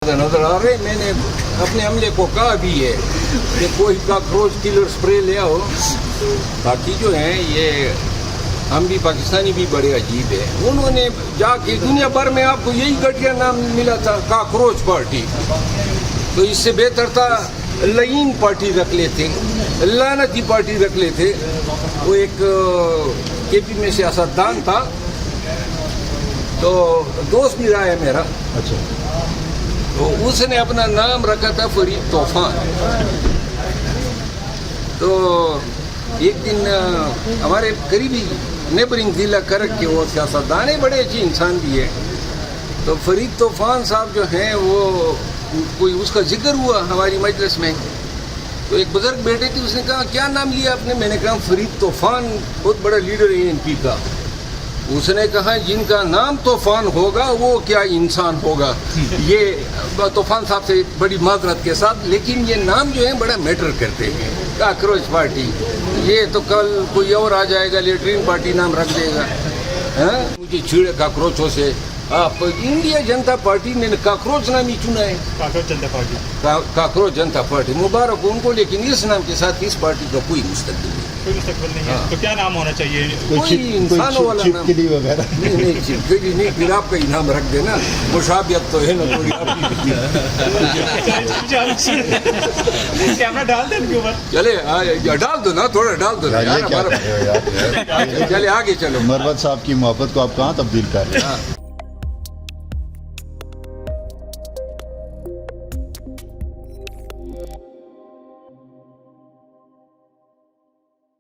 نظر آ رہے. میں نے اپنے عملے کو کہا بھی ہے کہ کوئی کاکروچ کلر اسپرے لے آؤ. باقی جو ہیں یہ ہم بھی پاکستانی بھی بڑے عجیب ہیں. انہوں نے جا کے دنیا بھر میں آپ کو یہی گھٹیا نام ملا تھا کاکروچ پارٹی. تو اس سے بہتر تھا لعین پارٹی رکھ لیتے, لعنتی پارٹی رکھ لیتے. وہ ایک کے پی میں سیاستدان تھا, تو دوست بھی رہا ہے میرا. اچھا. تو اس نے اپنا نام رکھا تھا فرید طوفان. تو ایک دن ہمارے قریبی نیبرنگ ضلع کرک کے وہ سیاستدان ہیں, بڑے اچھے انسان بھی ہیں. تو فرید طوفان صاحب جو ہیں وہ کوئی اس کا ذکر ہوا ہماری مجلس میں. تو ایک بزرگ بیٹے تھے, اس نے کہا کیا نام لیا آپ نے؟ میں نے کہا فرید طوفان, بہت بڑا لیڈر ہے این پی کا. اس نے کہا جن کا نام طوفان ہوگا وہ کیا انسان ہوگا. یہ طوفان صاحب سے بڑی معذرت کے ساتھ, لیکن یہ نام جو ہے بڑا میٹر کرتے ہیں. کاکروچ پارٹی, یہ تو کل کوئی اور آ جائے گا لیٹرین پارٹی نام رکھ دے گا. مجھے چھیڑے کاکروچوں سے. آپ انڈیا جنتا پارٹی نے کاکروچ نام ہی چنا ہے. کاکروچ جنتا پارٹی. کاکروچ جنتا پارٹی مبارک ان کو, لیکن اس نام کے ساتھ اس پارٹی کا کوئی مستقبل نہیں. کوئی مستقبل نہیں ہے. تو کیا نام ہونا چاہیے؟ کوئی انسانوں والا نام وغیرہ نہیں, چپکلی نہیں, پھر آپ کا ہی نام رکھ دینا. مشابہت تو ہے نا تھوڑی آپ کی. کیمرہ ڈال دیں ان کے اوپر. چلے ڈال دو نا, تھوڑا ڈال دو نا. چلے آگے چلو. مروت صاحب کی محبت کو آپ کہاں تبدیل کر رہے ہیں؟